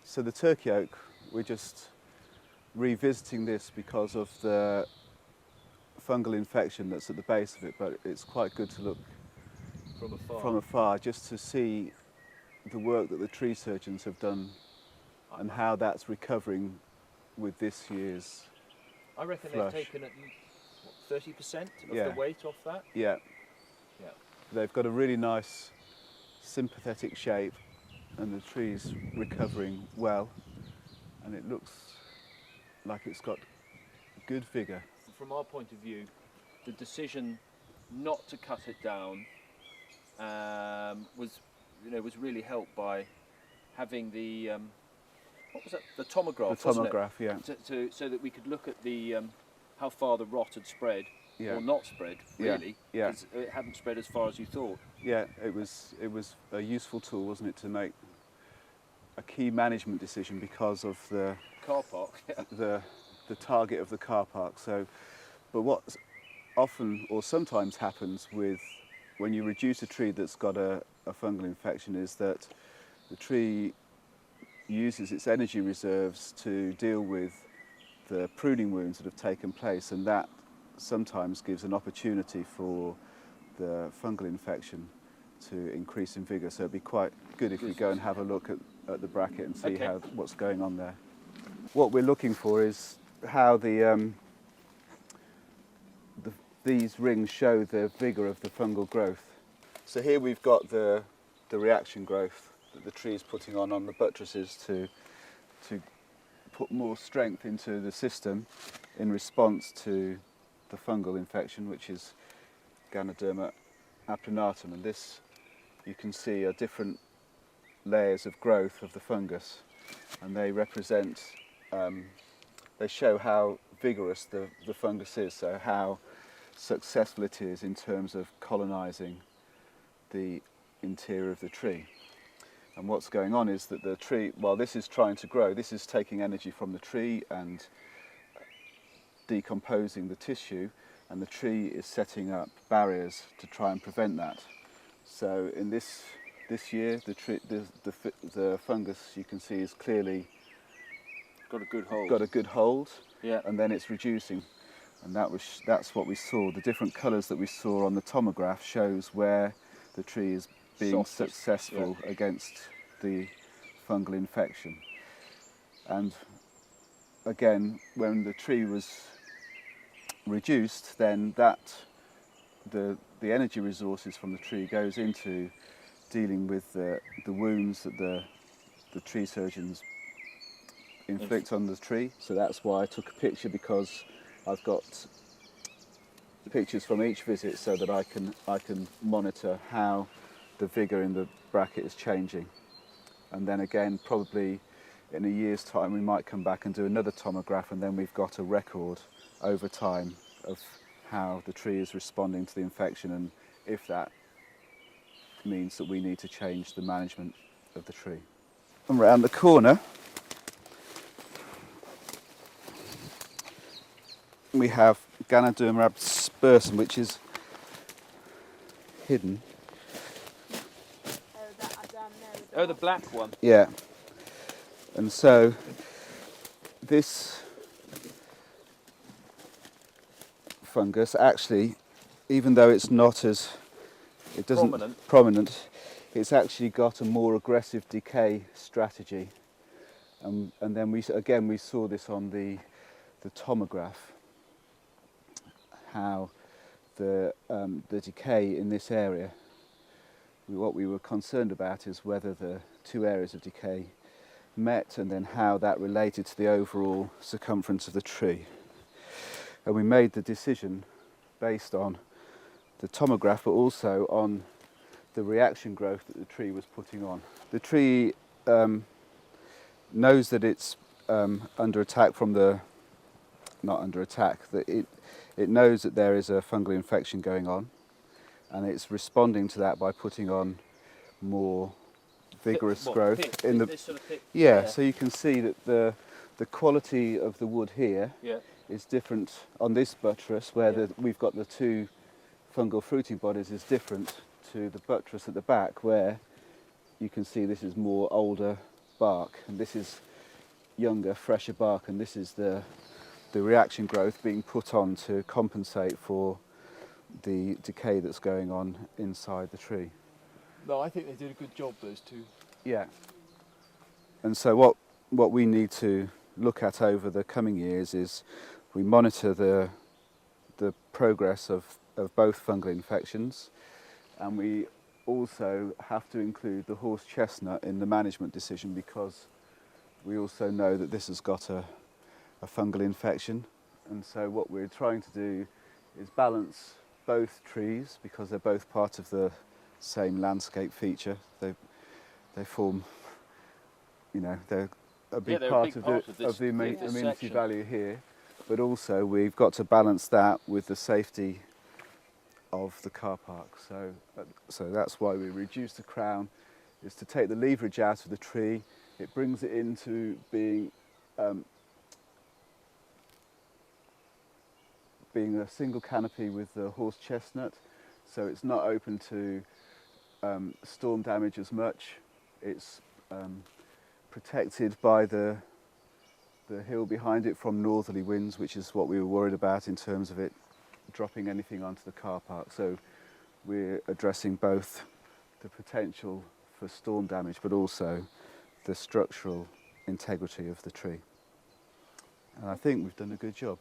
So the turkey oak, we're just revisiting this because of the fungal infection that's at the base of it, but it's quite good to look from afar just to see the work that the tree surgeons have done and how that's recovering with this year's I reckon flush. they've taken at least 30% of Yeah. the weight off that. Yeah. Yeah. They've got a really nice sympathetic shape and the tree's recovering well, and it looks like it's got good vigour. From our point of view, the decision not to cut it down was really helped by having the what was that? The tomograph. The tomograph, yeah. So that we could look at the how far the rot had spread or not spread, really. Yeah. Because it hadn't spread as far as you thought. Yeah, it was a useful tool, wasn't it, to make a key management decision because of the Car park. Yeah. the target of the car park. So, but what often or sometimes happens with when you reduce a tree that's got a fungal infection is that the tree uses its energy reserves to deal with the pruning wounds that have taken place, and that sometimes gives an opportunity for the fungal infection to increase in vigour. So it'd be quite good if we go and have a look at the bracket and see what's going on there. What we're looking for is how these rings show the vigour of the fungal growth. So here we've got the reaction growth that the tree is putting on the buttresses to put more strength into the system in response to the fungal infection, which is Ganoderma applinatum. And this, you can see, are different layers of growth of the fungus, and they represent, they show how vigorous the fungus is, so how successful it is in terms of colonising the interior of the tree. And what's going on is that the tree, while this is trying to grow, this is taking energy from the tree and decomposing the tissue, and the tree is setting up barriers to try and prevent that. So in this year, the fungus, you can see, is clearly Got a good hold. got a good hold, Yeah. and then it's reducing. And that's what we saw. The different colours that we saw on the tomograph shows where the tree is being successful against the fungal infection. And again, when the tree was reduced, then the energy resources from the tree goes into dealing with the wounds that the tree surgeons inflict on the tree. So that's why I took a picture, because I've got pictures from each visit so that I can monitor how the vigour in the bracket is changing. And then again, probably in a year's time, we might come back and do another tomograph, and then we've got a record over time of how the tree is responding to the infection, and if that means that we need to change the management of the tree. And round the corner, we have Ganoderma aspersum, which is hidden. Oh, the black one. Yeah. And so this fungus actually, even though it's not as, it doesn't prominent, it's actually got a more aggressive decay strategy. And then we saw this on the tomograph, how the decay in this area, what we were concerned about is whether the two areas of decay met, and then how that related to the overall circumference of the tree. And we made the decision based on the tomograph, but also on the reaction growth that the tree was putting on. The tree knows that it's under attack from the, not under attack, that it knows that there is a fungal infection going on, and it's responding to that by putting on more vigorous growth in the this sort of thick, So you can see that the quality of the wood here is different on this buttress, where we've got the two fungal fruiting bodies, is different to the buttress at the back, where you can see this is more older bark, and this is younger, fresher bark, and this is the reaction growth being put on to compensate for the decay that's going on inside the tree. No, I think they did a good job, those two. Yeah. And so what we need to look at over the coming years is we monitor the progress of both fungal infections, and we also have to include the horse chestnut in the management decision, because we also know that this has got a fungal infection. And so what we're trying to do is balance both trees, because they're both part of the same landscape feature. They form, you know, they're a big part of the amenity value here, but also we've got to balance that with the safety of the car park. So that's why we reduce the crown, is to take the leverage out of the tree. It brings it into being a single canopy with the horse chestnut, so it's not open to storm damage as much. It's protected by the hill behind it from northerly winds, which is what we were worried about in terms of it dropping anything onto the car park. So we're addressing both the potential for storm damage, but also the structural integrity of the tree. And I think we've done a good job.